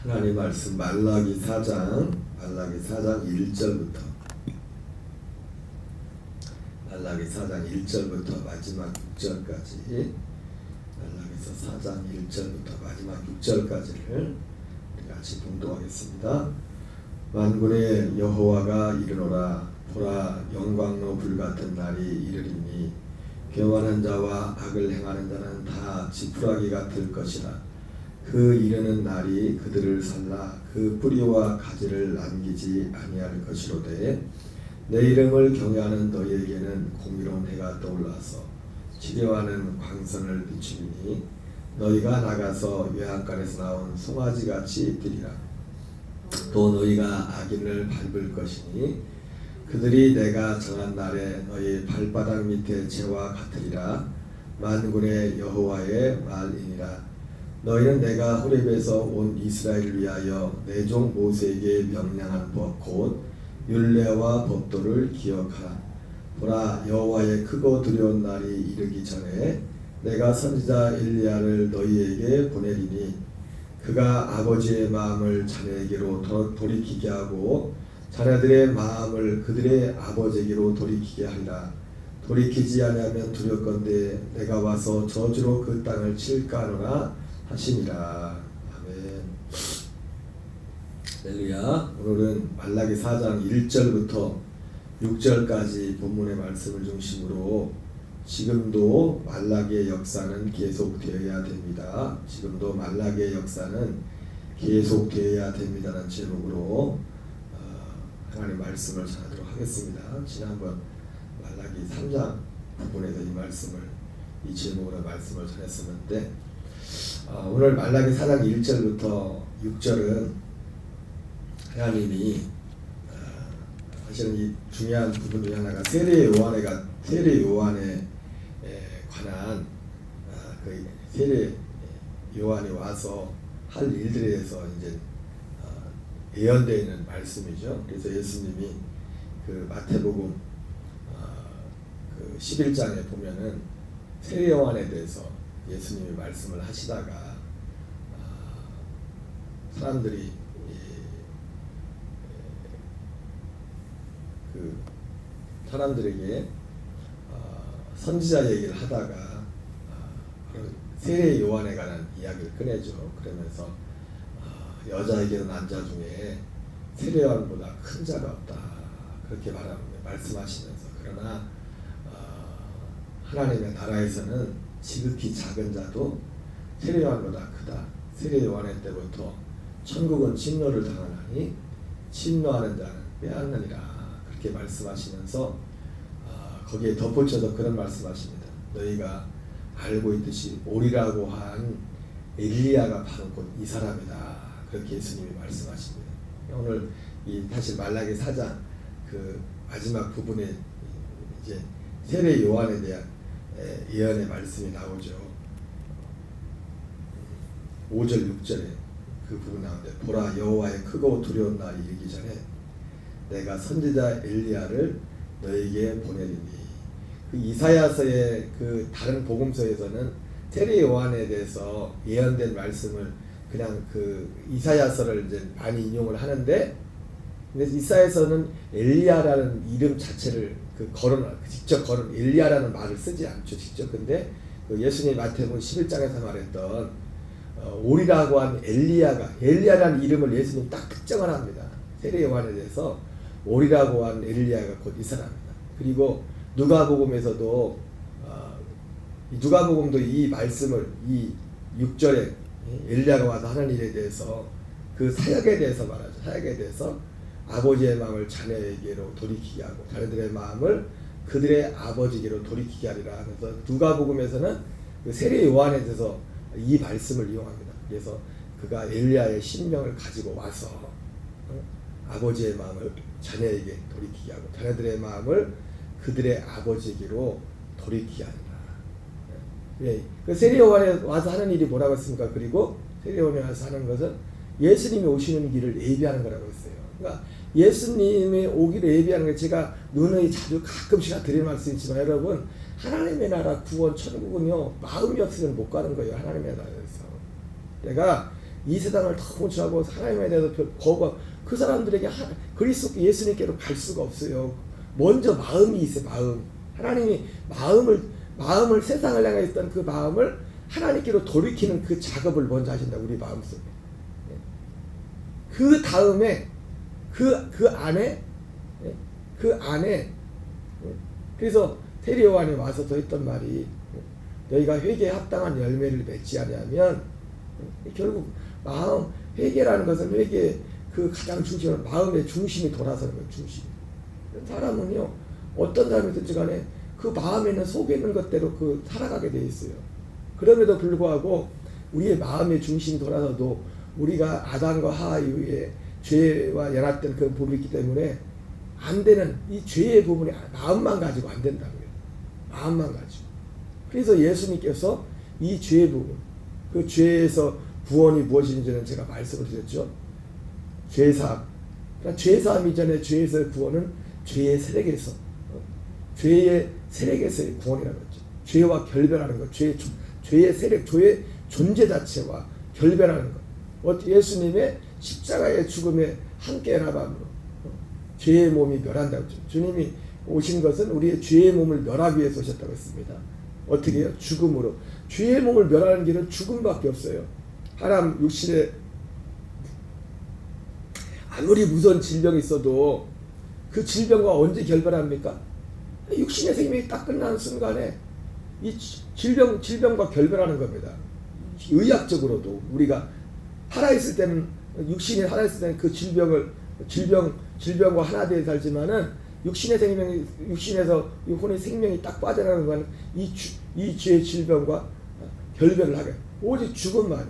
하나님 말씀 말라기 4장 1절부터 말라기 4장 1절부터 마지막 6절까지 말라기서 4장 1절부터 마지막 6절까지를 같이 봉독하겠습니다. 만군의 여호와가 이르노라. 보라, 영광로 불같은 날이 이르리니 교만한 자와 악을 행하는 자는 다 지푸라기 같을 것이라. 그 이르는 날이 그들을 살라 그 뿌리와 가지를 남기지 아니할 것이로되 내 이름을 경외하는 너희에게는 공의로운 해가 떠올라서 치료하는 광선을 비추리니 너희가 나가서 외양간에서 나온 송아지같이 뛰리라. 또 너희가 악인을 밟을 것이니 그들이 내가 정한 날에 너희 발바닥 밑에 재와 같으리라. 만군의 여호와의 말이니라. 너희는 내가 호렙에서 온 이스라엘을 위하여 내 종 모세에게 명령한 법 곧 율례와 법도를 기억하라. 보라, 여호와의 크고 두려운 날이 이르기 전에 내가 선지자 엘리야를 너희에게 보내리니 그가 아버지의 마음을 자네에게로 돌이키게 하고 자네들의 마음을 그들의 아버지에게로 돌이키게 하리라. 돌이키지 아니하면 두렵건대 내가 와서 저주로 그 땅을 칠까 하노라 하시니라. 아멘. 할렐루야. 오늘은 말라기 4장 1절부터 6절까지 본문의 말씀을 중심으로 지금도 말라기의 역사는 계속되어야 됩니다. 지금도 말라기의 역사는 계속되어야 됩니다라는 제목으로 하나님의 말씀을 전하도록 하겠습니다. 지난번 말라기 3장 부분에서 이 제목으로 말씀을 전했었는데 오늘 말라기 4장 1절부터 6절은 하나님이 사실은 이 중요한 부분 중에 하나가 세례 요한에 관한 그 세례 요한이 와서 할 일들에 대해서 이제 예언되어 있는 말씀이죠. 그래서 예수님이 그 마태복음 그 11장에 보면은 세례 요한에 대해서 예수님이 말씀을 하시다가 사람들이 그 사람들에게 선지자 얘기를 하다가 세례 요한에 관한 이야기를 꺼내죠. 그러면서 여자에게는 남자 중에 세례 요한보다 큰 자가 없다 그렇게 말씀하시면서 그러나 하나님의 나라에서는 지극히 작은 자도 세례 요한보다 크다. 세례 요한의 때부터 천국은 침노를 당하나니 침노하는 자는 빼앗느니라 그렇게 말씀하시면서 거기에 덧붙여서 그런 말씀하십니다. 너희가 알고 있듯이 오리라고 한 엘리야가 바로 곧 이 사람이다 그렇게 예수님이 말씀하십니다. 오늘 이 사실 말라기 4장 그 마지막 부분에 이제 세례 요한에 대한 예언의 말씀이 나오죠. 5절 6절에 그 부분 나오는데 보라, 여호와의 크고 두려운 날이 이르기 전에 내가 선지자 엘리야를 너에게 보내리니. 그 이사야서의 그 다른 복음서에서는 세례 요한에 대해서 예언된 말씀을 그냥 그 이사야서를 이제 많이 인용을 하는데, 근데 이사야서는 엘리야라는 이름 자체를 직접 거론 엘리야라는 말을 쓰지 않죠. 직접. 근데 그 예수님 마태복음 11장에서 말했던 오리라고 한 엘리야라는 이름을 예수님 딱 특정을 합니다. 세례 요한에 대해서 오리라고 한 엘리야가 곧 이 사람입니다. 그리고 누가복음에서도 누가복음도 이 말씀을 이 6절에 엘리야가 와서 하는 일에 대해서 그 사역에 대해서 말하죠. 사역에 대해서 아버지의 마음을 자녀에게로 돌이키게 하고 자녀들의 마음을 그들의 아버지에게로 돌이키게 하리라 하면서 누가복음에서는 그 세례 요한에 대해서 이 말씀을 이용합니다. 그래서 그가 엘리야의 신명을 가지고 와서 아버지의 마음을 자녀에게 돌이키게 하고 자녀들의 마음을 그들의 아버지에게로 돌이키게 하리라. 예. 그 세례 요한에 와서 하는 일이 뭐라고 했습니까? 그리고 세례 요한에 와서 하는 것은 예수님이 오시는 길을 예비하는 거라고 했어요. 그러니까 예수님의 오기를 예비하는 게 제가 누누이 자주 가끔씩 드리는 말씀이지만 여러분, 하나님의 나라 구원 천국은요 마음이 없으면 못 가는 거예요. 하나님의 나라에서 내가 이 세상을 다 본질하고 하나님에 대해서 거부하고 그 사람들에게 그리스도 예수님께로 갈 수가 없어요. 먼저 마음이 있어요. 마음. 하나님이 마음을 세상을 향해 있던 그 마음을 하나님께로 돌이키는 그 작업을 먼저 하신다. 우리 마음속에. 그 다음에 그 안에 그래서 세례 요한이 와서 더 했던 말이 너희가 회개에 합당한 열매를 맺지 않으면 결국 마음 회개라는 것은 회개 그 가장 중심은 마음의 중심이 돌아서는 거예요. 중심. 사람은요 어떤 사람이든지 간에 그 마음에 있는 속에 있는 것대로 그 살아가게 돼 있어요. 그럼에도 불구하고 우리의 마음의 중심이 돌아서도 우리가 아담과 하와 이후에 죄와 연합된 그 부분이 있기 때문에 안 되는 이 죄의 부분이 마음만 가지고 안 된다고요. 마음만 가지고. 그래서 예수님께서 이 죄의 부분, 그 죄에서 구원이 무엇인지는 제가 말씀을 드렸죠. 죄사함. 그러니까 죄사함 이전에 죄에서의 구원은 죄의 세력에서 죄의 세력에서의 구원이라고 했죠. 죄와 결별하는 것, 죄의 세력, 죄의 존재 자체와 결별하는 것. 예수님의 십자가의 죽음에 함께 연합함으로 죄의 몸이 멸한다고 했죠. 주님이 오신 것은 우리의 죄의 몸을 멸하기 위해서 오셨다고 했습니다. 어떻게 해요? 죽음으로. 죄의 몸을 멸하는 길은 죽음밖에 없어요. 사람 육신에 아무리 무서운 질병이 있어도 그 질병과 언제 결별합니까? 육신의 생명이 딱 끝나는 순간에 이 질병과 결별하는 겁니다. 의학적으로도 우리가 살아있을 때는 육신이 살아있을 때는 그 질병과 하나 되어 살지만은 육신의 생명이 육신에서 혼의 생명이 딱 빠져나가는 건 이 죄의 질병과 결별을 하게 오직 죽음만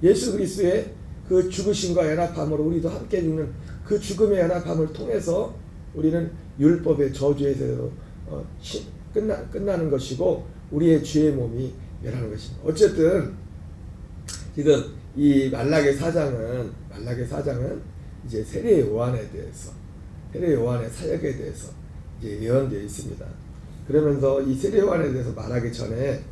예수 그리스도의 그 죽으심과 연합함으로 우리도 함께 죽는 그 죽음의 연합함을 통해서 우리는 율법의 저주에서 끝나는 것이고 우리의 죄의 몸이 멸하는 것입니다. 어쨌든 지금 이 말라기 4장은 이제 세례 요한에 대해서 세례 요한의 사역에 대해서 이제 예언되어 있습니다. 그러면서 이 세례 요한에 대해서 말하기 전에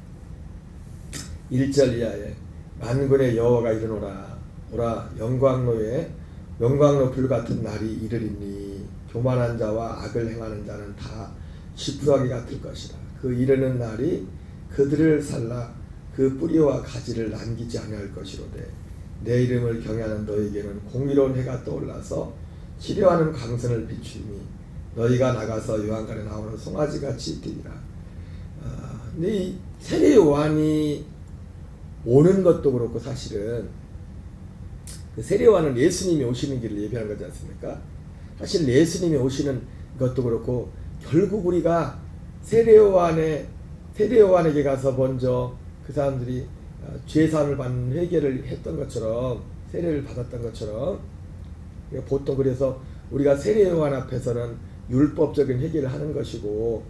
1절 이하에 만군의 여호와가 이르노라 오라 영광로 불같은 날이 이르리니 교만한 자와 악을 행하는 자는 다 지푸라기 같을 것이라. 그 이르는 날이 그들을 살라 그 뿌리와 가지를 남기지 아니할 것이로되 내 이름을 경외하는 너에게는 공의로운 해가 떠올라서 치료하는 강선을 비추니 너희가 나가서 요한간에 나오는 송아지같이 뛰리라. 근데 이 세례 요한이 오는 것도 그렇고 사실은 그 세례 요한은 예수님이 오시는 길을 예비하는 거지 않습니까? 사실 예수님이 오시는 것도 그렇고 결국 우리가 세례 요한에게 가서 먼저 그 사람들이 죄사함을 받는 회개를 했던 것처럼 세례를 받았던 것처럼 보통 그래서 우리가 세례 요한 앞에서는 율법적인 회개를 하는 것이고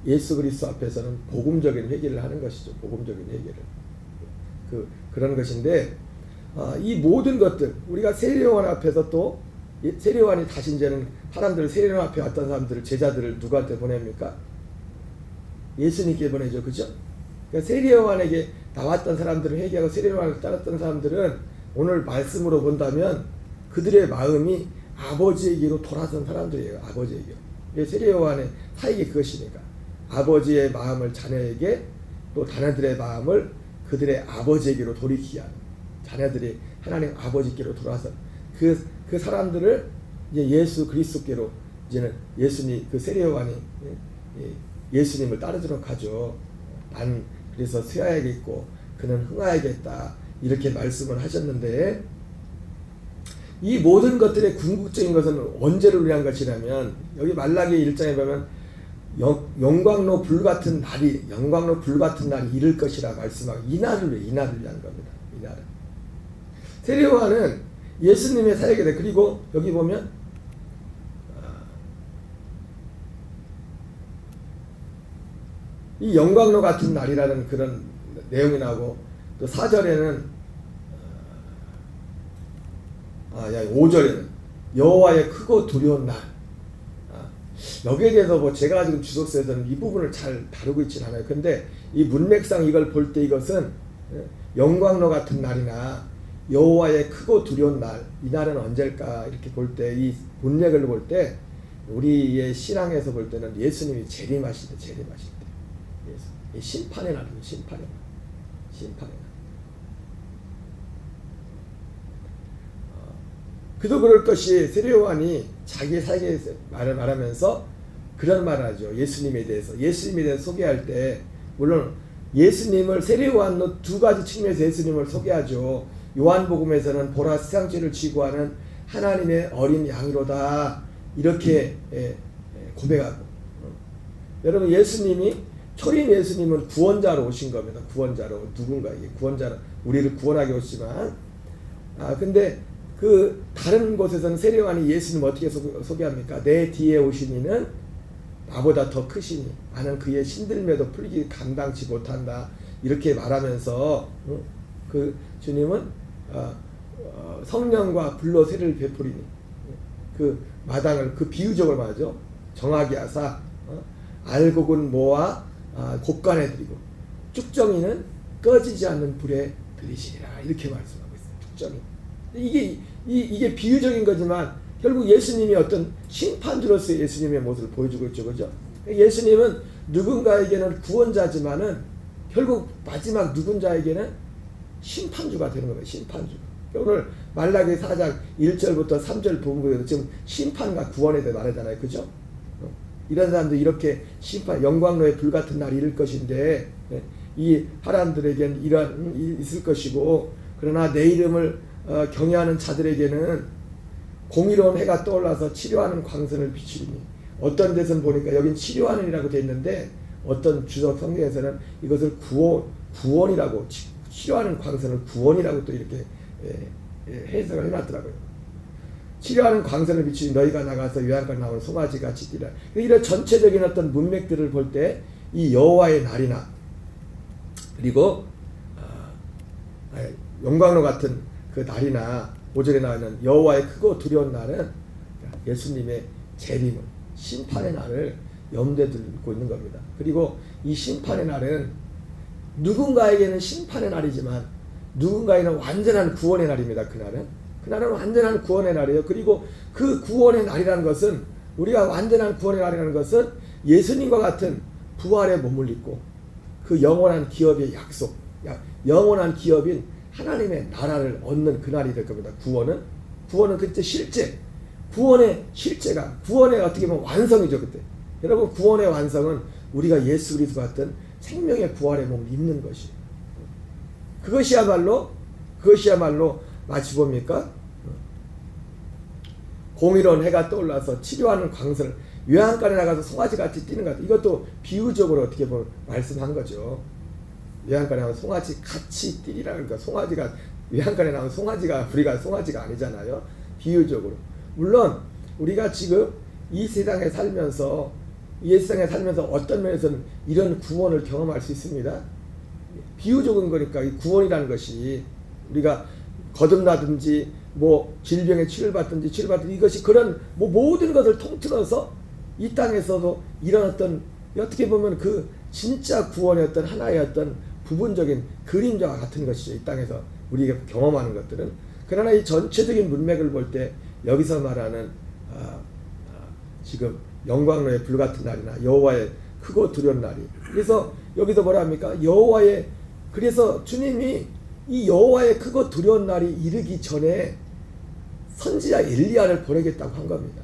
예수 그리스도 앞에서는 복음적인 회개를 하는 것이죠. 복음적인 회개를 그런 것인데 이 모든 것들 우리가 세례 요한 앞에서 또 세례 요한이 다시 이제는 사람들을 세례 요한 앞에 왔던 사람들을 제자들을 누구한테 보냅니까? 예수님께 보내죠. 그죠? 그러니까 세례 요한에게 나왔던 사람들을 회개하고 세례 요한을 따랐던 사람들은 오늘 말씀으로 본다면 그들의 마음이 아버지에게로 돌아선 사람들이에요. 아버지에게. 세례 요한의 사역이 그것이니까 아버지의 마음을 자녀에게 또 자녀들의 마음을 그들의 아버지에게로 돌이키게 하는 자녀들이 하나님 아버지께로 돌아선 그 사람들을 이제 예수 그리스도께로 이제는 예수님 그 세례 요한이 예수님을 따르도록 하죠. 난 그래서 쇠하야겠고 그는 흥하야겠다 이렇게 말씀을 하셨는데 이 모든 것들의 궁극적인 것은 언제를 위한 것이냐면 여기 말라기 1장에 보면 영광로 불같은 날이 이를 것이라 말씀하고 이 날을 위한 겁니다. 이 날은 세례 요한은 예수님의 사역에 대해 그리고 여기 보면 이 영광로 같은 날이라는 그런 내용이 나오고 또 4절에는 5절에는 여호와의 크고 두려운 날. 여기에 대해서 뭐 제가 지금 주석서에서는 이 부분을 잘 다루고 있지는 않아요. 근데 이 문맥상 이걸 볼 때 이것은 영광로 같은 날이나 여호와의 크고 두려운 날, 이 날은 언제일까 이렇게 볼 때, 이 문맥을 볼 때 우리의 신앙에서 볼 때는 예수님이 재림하실 때, 재림하실 때, 이 심판의 날입니다. 심판의 날, 심판의 날. 그도 그럴 것이 세례 요한이 자기 사역에서 말하면서 그런 말을 하죠. 예수님에 대해서 소개할 때, 물론 예수님을 세례 요한은 두 가지 측면에서 예수님을 소개하죠. 요한복음에서는 보라 세상 죄를 지고 하는 하나님의 어린 양이로다 이렇게 고백하고, 여러분 예수님이 초림 예수님은 구원자로 오신 겁니다. 구원자로, 누군가에게 구원자로 우리를 구원하게 오시지만, 근데 그 다른 곳에서는 세례 요한이 예수님 어떻게 소개합니까? 내 뒤에 오신 이는 나보다 더 크시니 나는 그의 신들매도 풀기 감당치 못한다 이렇게 말하면서 그 주님은 성령과 불로 세례를 베푸리니 그 마당을 그 비유적으로 말하죠. 정하게 하사 알곡은 모아 곡간에 드리고 쭉정이는 꺼지지 않는 불에 들이시리라 이렇게 말씀하고 있어요. 쭉정이 이게 비유적인 거지만 결국 예수님이 어떤 심판주로서 예수님의 모습을 보여주고 있죠. 그죠? 예수님은 누군가에게는 구원자지만은 결국 마지막 누군가에게는 심판주가 되는 거예요. 심판주. 오늘 말라기 4장 1절부터 3절 부분에서 지금 심판과 구원에 대해 말하잖아요. 그죠? 이런 사람들 이렇게 심판, 영광로의 불같은 날이 이를 것인데 이 사람들에게는 이런 있을 것이고, 그러나 내 이름을 경외하는 자들에게는 공의로운 해가 떠올라서 치료하는 광선을 비추리니, 어떤 데서는 보니까 여긴 치료하는이라고 되어 있는데 어떤 주석 성경에서는 이것을 구원이라고, 치료하는 광선을 구원이라고 또 이렇게 해석을 해놨더라고요. 치료하는 광선을 비추니 너희가 나가서 요한가에 나온 송아지같이 뛰라. 이런 전체적인 어떤 문맥들을 볼 때 이 여호와의 날이나 그리고 영광로 같은 그 날이나 5절에 나오는 여호와의 크고 두려운 날은 예수님의 재림을, 심판의 날을 염두에 두고 있는 겁니다. 그리고 이 심판의 날은 누군가에게는 심판의 날이지만 누군가에는 완전한 구원의 날입니다. 그날은 완전한 구원의 날이에요. 그리고 그 구원의 날이라는 것은, 우리가 완전한 구원의 날이라는 것은 예수님과 같은 부활의 몸을 입고 그 영원한 기업의 약속, 영원한 기업인 하나님의 나라를 얻는 그날이 될 겁니다. 구원은 그때 실제, 구원의 실제가, 구원의 어떻게 보면 완성이죠. 그때 여러분, 구원의 완성은 우리가 예수 그리스도 같은 생명의 부활의 몸을 입는 것이에요. 그것이야말로 마치 뭡니까? 공의로운 해가 떠올라서 치료하는 광선을, 요한간에 나가서 송아지같이 뛰는 것 같아요. 이것도 비유적으로 어떻게 보면 말씀한 거죠. 요한간에 나온 송아지 같이 뛰리라. 그러니까 송아지가, 요한간에 나온 송아지가 우리가 송아지가 아니잖아요. 비유적으로. 물론 우리가 지금 이 세상에 살면서 어떤 면에서는 이런 구원을 경험할 수 있습니다. 비유적인 거니까 이 구원이라는 것이 우리가 거듭나든지 뭐 질병에 치료받든지 이것이 그런 뭐 모든 것을 통틀어서 이 땅에서도 이런 어떤, 어떻게 보면 그 진짜 구원의 어떤 하나의 어떤 부분적인 그림자와 같은 것이죠. 이 땅에서 우리가 경험하는 것들은. 그러나 이 전체적인 문맥을 볼 때 여기서 말하는 지금 영광로의 불같은 날이나 여호와의 크고 두려운 날이, 그래서 여기서 뭐라 합니까? 그래서 주님이 이 여호와의 크고 두려운 날이 이르기 전에 선지자 엘리야를 보내겠다고 한 겁니다.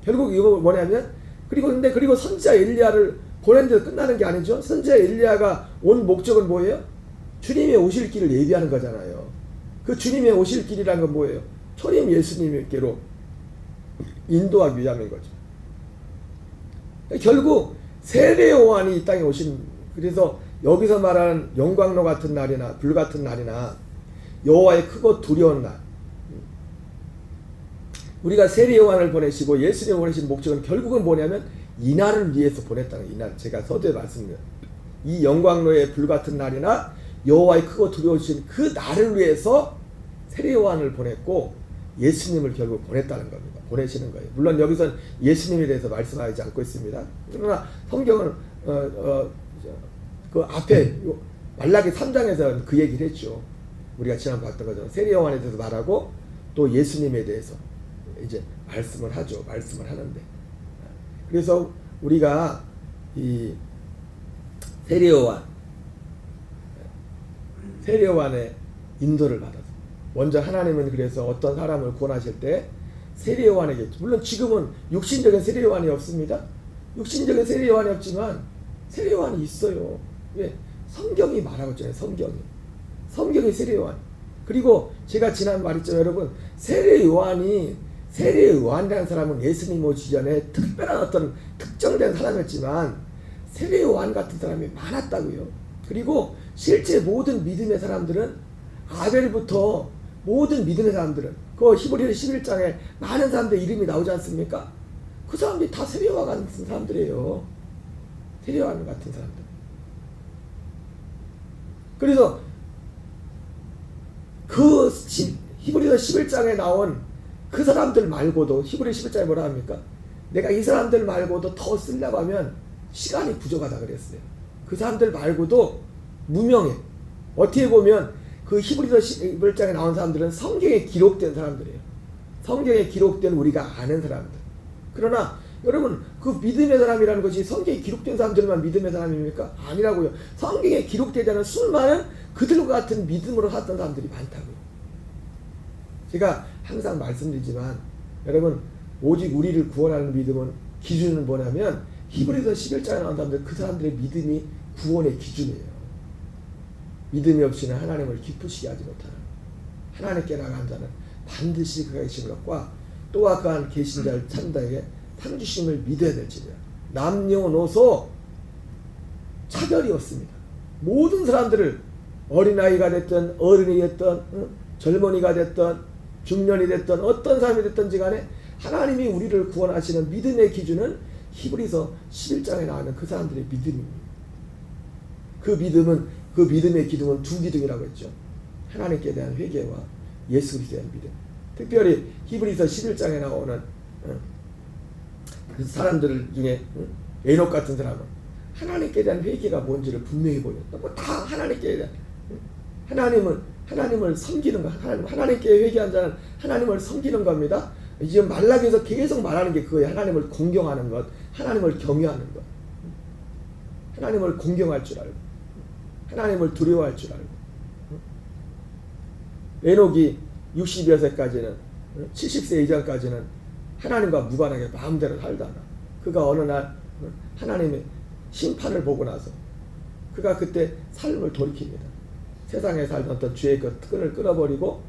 결국 이거 뭐냐면, 그리고 선지자 엘리야를 보낸데도 끝나는 게 아니죠. 선지자 엘리야가 온 목적은 뭐예요? 주님의 오실 길을 예비하는 거잖아요. 그 주님의 오실 길이란 건 뭐예요? 초림 예수님께로 인도하기 위함인 거죠. 결국 세례 요한이 이 땅에 오신, 그래서 여기서 말하는 영광로 같은 날이나 불 같은 날이나 여호와의 크고 두려운 날, 우리가 세례 요한을 보내시고 예수님을 보내신 목적은 결국은 뭐냐면 이 날을 위해서 보냈다는 거예요. 이 날, 제가 서두에 말씀드려요. 이 영광로의 불 같은 날이나 여호와의 크고 두려우신 그 날을 위해서 세례 요한을 보냈고 예수님을 결국 보냈다는 겁니다. 보내시는 거예요. 물론 여기서는 예수님에 대해서 말씀하지 않고 있습니다. 그러나 성경은 그 앞에 말라기 3장에서 그 얘기를 했죠. 우리가 지난 봤던 것처럼 세례 요한에 대해서 말하고 또 예수님에 대해서 이제 말씀을 하죠. 말씀을 하는데 그래서 우리가 이 세례 요한의 인도를 받아서 먼저 하나님은 그래서 어떤 사람을 구원하실 때 세례 요한에게 물론 지금은 육신적인 세례 요한이 없습니다. 육신적인 세례 요한이 없지만 세례 요한이 있어요. 왜? 성경이 말하고 있잖아요. 성경이 세례 요한. 그리고 제가 지난 말했죠, 여러분. 세례 요한이라는 사람은 예수님 오시기 전에 특별한 어떤 특정된 사람이었지만 세례 요한 같은 사람이 많았다고요. 그리고 실제 모든 믿음의 사람들은 아벨부터 모든 믿음의 사람들은 그 히브리서 11장에 많은 사람들 이름이 나오지 않습니까? 그 사람들이 다 세례 요한 같은 사람들이에요. 세례 요한 같은 사람들. 그래서 그 히브리서 11장에 나온 그 사람들 말고도 히브리서 11장에 뭐라 합니까? 내가 이 사람들 말고도 더 쓰려고 하면 시간이 부족하다 그랬어요. 그 사람들 말고도 무명해. 어떻게 보면 그 히브리서 11장에 나온 사람들은 성경에 기록된 사람들이에요. 성경에 기록된 우리가 아는 사람들. 그러나 여러분 그 믿음의 사람이라는 것이 성경에 기록된 사람들만 믿음의 사람입니까? 아니라고요. 성경에 기록되지 않은 수많은 그들과 같은 믿음으로 살았던 사람들이 많다고요. 제가 항상 말씀드리지만 여러분 오직 우리를 구원하는 믿음은 기준은 뭐냐면 히브리서 11장에 나온 사람들 그 사람들의 믿음이 구원의 기준이에요. 믿음이 없이는 하나님을 기쁘시게 하지 못하는 하나님께 나간 자는 반드시 그가 계신 것과 또한 그한 계신 자를 찾는 자에게 상 주심을 믿어야 될지니라. 남녀노소 차별이 없습니다. 모든 사람들을 어린아이가 됐든 어른이 됐든 젊은이가 됐든 중년이 됐든 어떤 사람이 됐든지 간에 하나님이 우리를 구원하시는 믿음의 기준은 히브리서 11장에 나오는 그 사람들의 믿음입니다. 그 믿음의 기둥은 두 기둥이라고 했죠. 하나님께 대한 회개와 예수 그리스도에 대한 믿음. 특별히 히브리서 11장에 나오는 그 사람들 중에 에녹 같은 사람은 하나님께 대한 회개가 뭔지를 분명히 보였다. 뭐 다 하나님께 대한 하나님을 섬기는 거. 하나님께 회개한 자는 하나님을 섬기는 겁니다. 지금 말라기에서 계속 말하는 게 그거예요. 하나님을 공경하는 것, 하나님을 경외하는 것, 하나님을 공경할 줄 알고, 하나님을 두려워할 줄 알고. 에녹이 60여 세까지는 70세 이전까지는 하나님과 무관하게 마음대로 살다가 그가 어느 날 하나님의 심판을 보고 나서 그가 그때 삶을 돌이킵니다. 세상에 살던 어떤 죄의 그 끈을 끊어버리고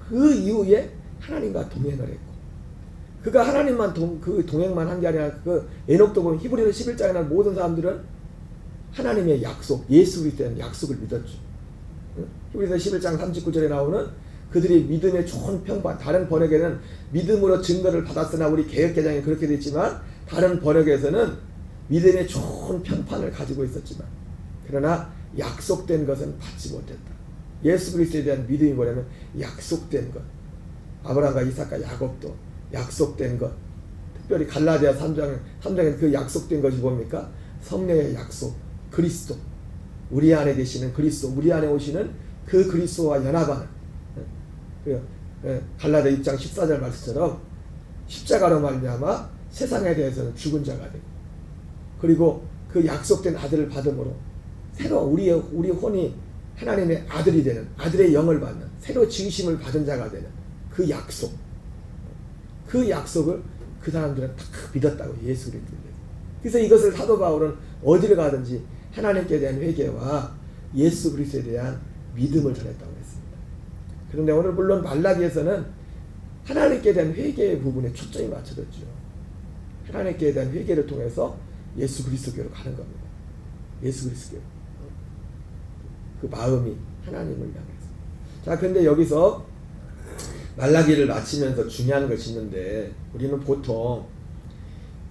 그 이후에 하나님과 동행을 했고 그가 하나님만 그 동행만 한 게 아니라 그 에녹도 보면 히브리서 11장에 나온 모든 사람들은 하나님의 약속, 예수 그리스도에 대한 약속을 믿었죠. 히브리서 11장 39절에 나오는 그들이 믿음의 좋은 평판, 다른 번역에는 믿음으로 증거를 받았으나 우리 개역개정에 그렇게 되어 있지만 다른 번역에서는 믿음의 좋은 평판을 가지고 있었지만 그러나 약속된 것은 받지 못했다. 예수 그리스도에 대한 믿음이 뭐냐면 약속된 것. 아브라함과 이삭과 야곱도 약속된 것. 특별히 갈라디아 3장에 그 약속된 것이 뭡니까? 성령의 약속, 그리스도. 우리 안에 계시는 그리스도, 우리 안에 오시는 그 그리스도와 연합하는 갈라디아 6장 14절 말씀처럼 십자가로 말미암아 세상에 대해서는 죽은 자가 되고 그리고 그 약속된 아들을 받음으로 새로 우리의 혼이 하나님의 아들이 되는 아들의 영을 받는 새로 지으심을 받은 자가 되는 그 약속을 그 사람들은 다 믿었다고 예수 그리스도에 대해서. 그래서 이것을 사도 바울은 어디를 가든지 하나님께 대한 회개와 예수 그리스도에 대한 믿음을 전했다고 했습니다. 그런데 오늘 물론 말라기에서는 하나님께 대한 회개의 부분에 초점이 맞춰졌죠. 하나님께 대한 회개를 통해서 예수 그리스도께로 가는 겁니다. 예수 그리스도께로. 그 마음이 하나님을 향해서. 자, 근데 여기서 말라기를 마치면서 중요한 것이 있는데 우리는 보통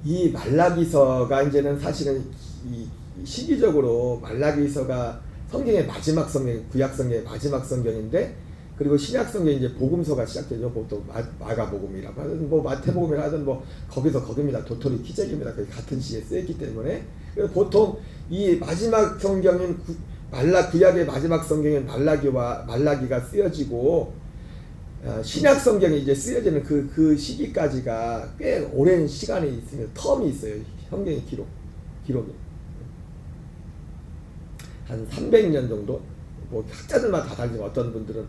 이 말라기서가 이제는 사실은 이 시기적으로 말라기서가 성경의 마지막 성경, 구약 성경의 마지막 성경인데 그리고 신약 성경에 이제 복음서가 시작되죠. 보통 마가복음이라고 하든 뭐 마태복음이라 하든 뭐 거기서 거기입니다. 도토리 키재기입니다. 같은 시에 쓰였기 때문에 그래서 보통 이 마지막 성경인 구약의 마지막 성경에 말라기가 쓰여지고 신약 성경이 이제 쓰여지는 그 시기까지가 꽤 오랜 시간이 있으면 텀이 있어요. 성경의 기록이 한 300년 정도. 뭐 학자들마다 다 다르지만 어떤 분들은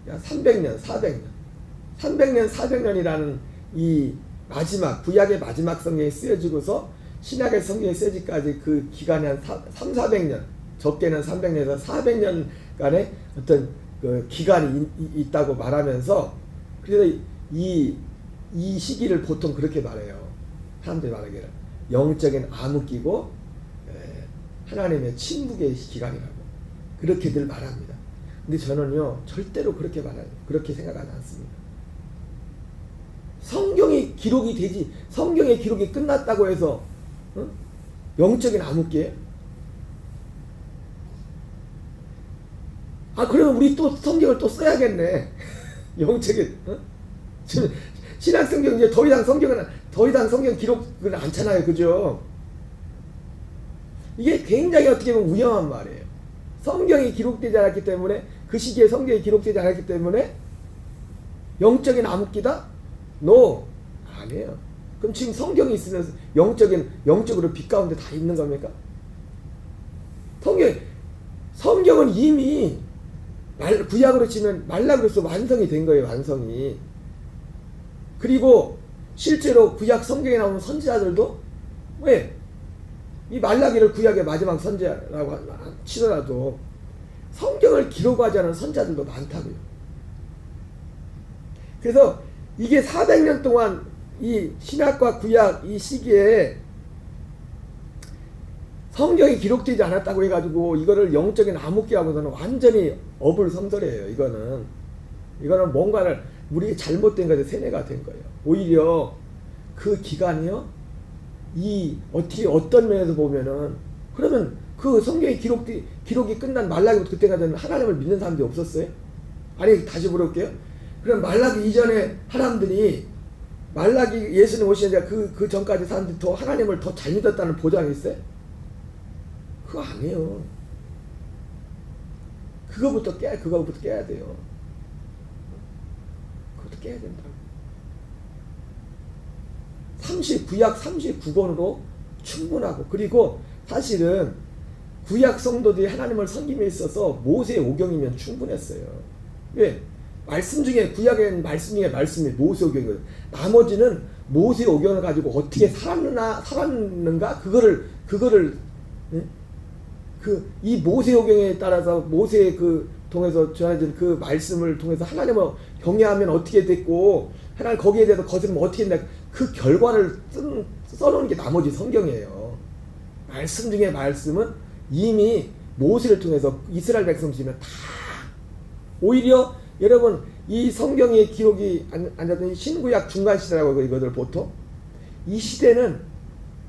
300년, 400년, 400년이라는 이 마지막 구약의 마지막 성경이 쓰여지고서 신약의 성경이 쓰여지기까지 그 기간이 한 300~400년, 적게는 300년에서 400년간의 어떤 그 기간이 있다고 말하면서, 그래서 이 시기를 보통 그렇게 말해요. 사람들이 말하기를 영적인 암흑기고 하나님의 침묵의 기간이라고 그렇게들 말합니다. 근데 저는요 절대로 그렇게 생각하지 않습니다. 성경의 기록이 끝났다고 해서 영적인 암흑기예요? 그러면 우리 또 성경을 또 써야겠네. 영적인 지금 신약 성경 이제 더 이상 성경 기록은 않잖아요, 그죠? 이게 굉장히 어떻게 보면 위험한 말이에요. 성경이 기록되지 않았기 때문에, 그 시기에 성경이 기록되지 않았기 때문에 영적인 암흑기다? No, 아니에요. 그럼 지금 성경이 있으면서 영적으로 빛 가운데 다 있는 겁니까? 성경은 이미 구약으로 치면 말라기로서 완성이 된 거예요, 완성이. 그리고 실제로 구약 성경에 나오는 선지자들도 왜? 이 말라기를 구약의 마지막 선지자라고 치더라도 성경을 기록하지 않은 선지자들도 많다고요. 그래서 이게 400년 동안 이 신약과 구약 이 시기에 성경이 기록되지 않았다고 해가지고 이거를 영적인 암흑기하고서는 완전히 어불성설이에요. 이거는 뭔가를 우리 잘못된 것에 세뇌가 된 거예요. 오히려 그 기간이요, 어떤 면에서 보면은, 그러면 그 성경의 기록이 끝난 말라기부터 그때까지는 하나님을 믿는 사람들이 없었어요? 아니, 다시 물어볼게요. 그럼 말라기 이전에 사람들이 말라기 예수님 오시는 그 전까지 사람들이 더 하나님을 더 잘 믿었다는 보장이 있어요? 그거 아니에요. 그거부터 깨야 돼요. 그것도 깨야 된다고. 구약 39권으로 충분하고, 그리고 사실은 구약 성도들이 하나님을 섬김에 있어서 모세의 오경이면 충분했어요. 왜? 구약의 말씀 중에 말씀이 모세의 오경이거든요. 나머지는 모세의 오경을 가지고 어떻게 살았는가? 이 모세의 오경에 따라서 모세의 통해서 전해진 그 말씀을 통해서 하나님을 경외하면 어떻게 됐고, 하나님 거기에 대해서 거스르면 어떻게 됐나, 그 결과를 써놓은 게 나머지 성경이에요. 말씀 중에 말씀은 이미 모세를 통해서 이스라엘 백성 주면 다, 오히려 여러분 이 성경의 기록이 앉았던 신구약 중간시대라고 이거들 보통 이 시대는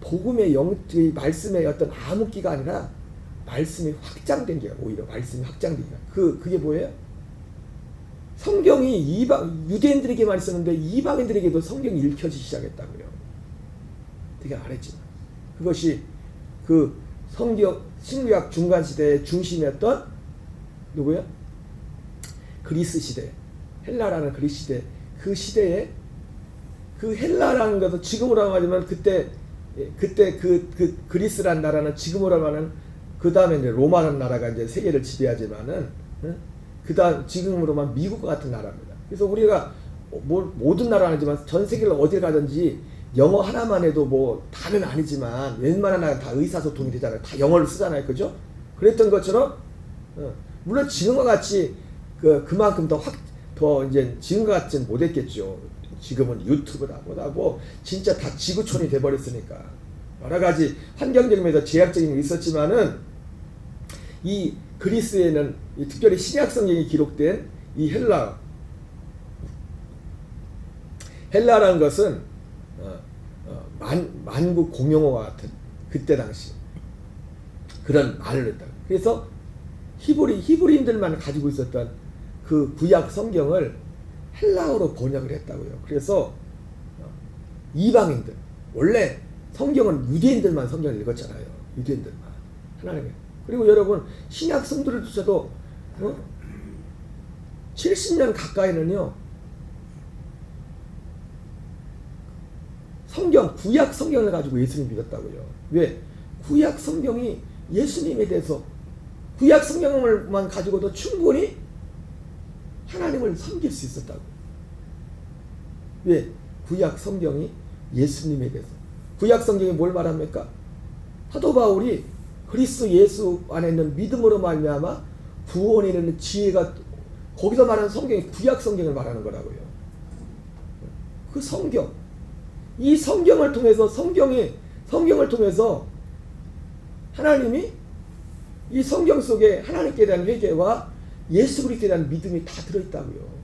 복음의 말씀의 어떤 암흑기가 아니라 말씀이 확장된 게, 오히려 말씀이 확장된 게, 그게 뭐예요? 성경이 유대인들에게만 있었는데 이방인들에게도 성경이 읽혀지기 시작했다고요. 되게 안 했지만 그것이 그 신구약 중간시대의 중심이었던 누구야? 그리스 시대, 헬라라는 그리스 시대, 그 시대에 그 헬라라는 것은 지금으로 말하면 그때 그 그리스라는 나라는 지금으로 말하면, 그 다음에 이제 로마라는 나라가 이제 세계를 지배하지만은, 지금으로만 미국 같은 나라입니다. 그래서 우리가 모든 나라는 아니지만 전 세계를 어딜 가든지 영어 하나만 해도 뭐 다는 아니지만 웬만한 나라 다 의사소통이 되잖아요. 다 영어를 쓰잖아요, 그죠? 그랬던 것처럼 물론 지금과 같이 그만큼 더 이제 지금과 같지는 못했겠죠. 지금은 유튜브다 뭐다고 진짜 다 지구촌이 돼버렸으니까 여러 가지 환경적인 면에서 제약적인 게 있었지만은, 이 그리스에는 특별히 신약 성경이 기록된 이 헬라라는 것은 만국 공용어와 같은 그때 당시 그런 말을 했다. 그래서 히브리인들만 가지고 있었던 그 구약 성경을 헬라어로 번역을 했다고요. 그래서 이방인들, 원래 성경은 유대인들만 성경을 읽었잖아요. 유대인들만 하나님의. 그리고 여러분 신약 성도를 두셔도 70년 가까이는요 성경 구약 성경을 가지고 예수님 믿었다고요. 왜? 구약 성경이 예수님에 대해서 구약 성경을만 가지고도 충분히 하나님을 섬길 수 있었다고. 왜? 구약 성경이 예수님에 대해서. 구약 성경이 뭘 말합니까? 사도 바울이 그리스도 예수 안에 있는 믿음으로 말미암아 구원에 이르는 지혜가, 거기서 말하는 성경이 구약 성경을 말하는 거라고요. 그 성경, 이 성경을 통해서 성경을 통해서 하나님이 이 성경 속에 하나님께 대한 회개와 예수 그리스도에 대한 믿음이 다 들어있다고요.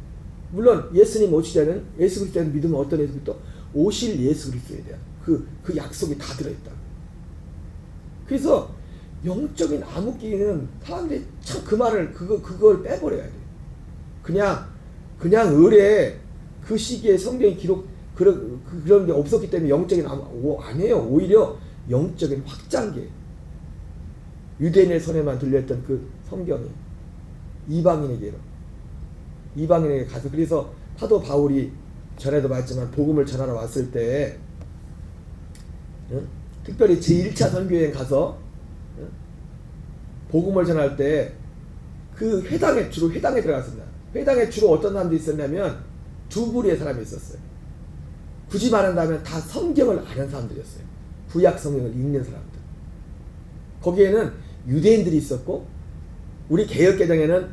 물론 예수님 오시자는 예수 그리스도에 대한 믿음은 어떤 예수 그리스도? 오실 예수 그리스도에 대한 그 약속이 다 들어있다고. 그래서 영적인 암흑기는 사람들이 참 그 말을 그걸 빼버려야 돼. 그냥 의뢰 그 시기에 성경이 기록 그런 게 없었기 때문에 영적인 아니에요. 오히려 영적인 확장기. 유대인의 손에만 들렸던 그 성경이 이방인에게 가서, 그래서 사도 바울이 전에도 말했지만 복음을 전하러 왔을 때 특별히 제1차 선교여행 가서 복음을 전할 때 그 회당에 들어갔습니다. 회당에 주로 어떤 사람들이 있었냐면 두 부류의 사람이 있었어요. 굳이 말한다면 다 성경을 아는 사람들이었어요. 구약 성경을 읽는 사람들. 거기에는 유대인들이 있었고, 우리 개역개정에는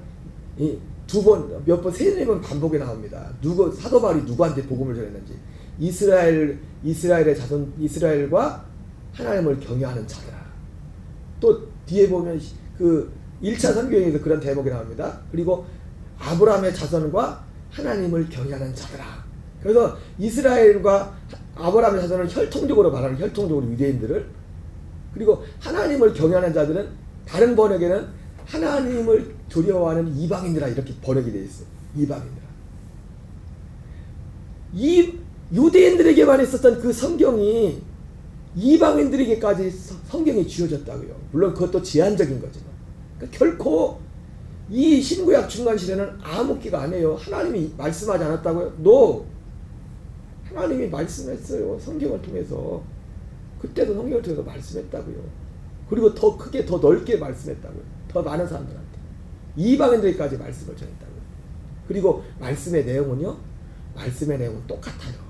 몇 번, 세네 번 반복이 나옵니다. 사도 바울이 누구한테 복음을 전했는지. 이스라엘의 자손, 이스라엘과 하나님을 경외하는 자들아. 또 뒤에 보면 그 1차 선교행에서 그런 대목이 나옵니다. 그리고 아브라함의 자손과 하나님을 경외하는 자들아. 그래서 이스라엘과 아브라함의 자손을 혈통적으로 말하는 혈통적으로 유대인들을, 그리고 하나님을 경외하는 자들은 다른 번역에는 하나님을 두려워하는 이방인들아 이렇게 번역이 되어 있어요. 이방인들아. 이 유대인들에게만 있었던 그 성경이 이방인들에게까지 성경이 주어졌다고요. 물론 그것도 제한적인 거지만. 그러니까 결코 이 신구약 중간 시대는 암흑기가 아니에요. 하나님이 말씀하지 않았다고요? No. 하나님이 말씀했어요. 성경을 통해서. 그때도 성경을 통해서 말씀했다고요. 그리고 더 크게 더 넓게 말씀했다고요. 더 많은 사람들한테. 이방인들에게까지 말씀을 전했다고요. 그리고 말씀의 내용은 똑같아요.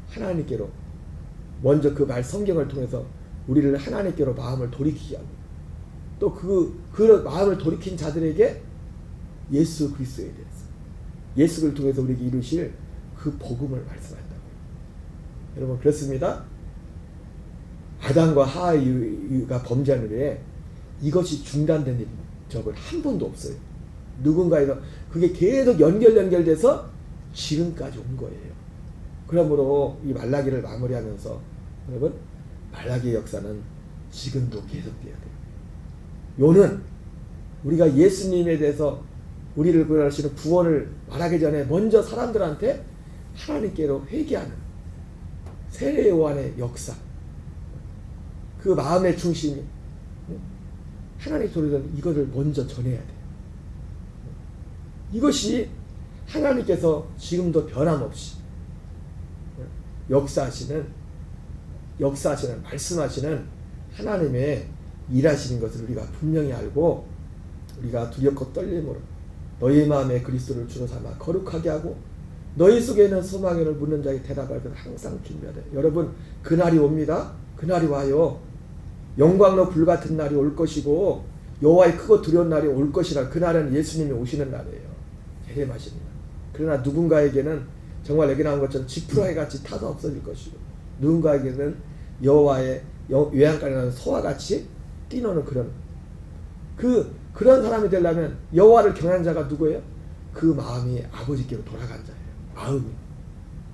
하나님께로 먼저 그 성경을 통해서 우리를 하나님께로 마음을 돌이키게 하고, 또 그 마음을 돌이킨 자들에게 예수 그리스도에 대해서, 예수 그리스도를 통해서 우리에게 이루실 그 복음을 말씀한다고요. 여러분 그렇습니다. 아담과 하와가 범죄한 후에 이것이 중단된 적은 한 번도 없어요. 누군가에서 그게 계속 연결돼서 지금까지 온 거예요. 그러므로 이 말라기를 마무리하면서 여러분, 말라기의 역사는 지금도 계속돼야 돼요. 요는 우리가 예수님에 대해서 우리를 구원하시는 구원을 말하기 전에 먼저 사람들한테 하나님께로 회개하는 세례 요한의 역사, 그 마음의 중심이 하나님 소리는 이것을 먼저 전해야 돼요. 이것이 하나님께서 지금도 변함없이 역사하시는 말씀하시는 하나님의 일하시는 것을 우리가 분명히 알고, 우리가 두렵고 떨림으로 너희 마음에 그리스도를 주로 삼아 거룩하게 하고 너희 속에는 소망을 묻는 자에게 대답할 것을 항상 준비하되. 여러분 그날이 옵니다. 그날이 와요. 영광로 불같은 날이 올 것이고 여호와의 크고 두려운 날이 올 것이라. 그날은 예수님이 오시는 날이에요. 예림하십니다. 그러나 누군가에게는 정말 여기 나온 것처럼 지푸라기 같이 타서 없어질 것이고, 누군가에게는 여호와의 외양간에 나는 소와 같이 뛰노는 그런 사람이 되려면 여호와를 경외하는 자가 누구예요? 그 마음이 아버지께로 돌아간 자예요.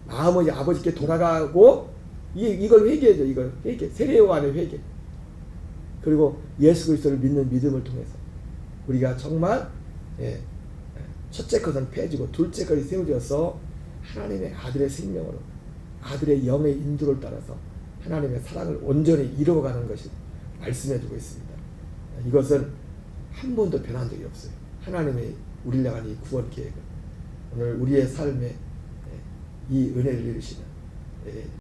마음이 아버지께 돌아가고, 이걸 회개해줘. 이걸 회개. 세례 요한의 회개. 그리고 예수 그리스도를 믿는 믿음을 통해서 우리가 정말 첫째 것은 폐지고 둘째 것이 세워져서 하나님의 아들의 생명으로, 아들의 영의 인도를 따라서 하나님의 사랑을 온전히 이루어가는 것을 말씀해주고 있습니다. 이것은 한 번도 변한 적이 없어요. 하나님의 우리를 향한 이 구원 계획은 오늘 우리의 삶에 이 은혜를 이루시는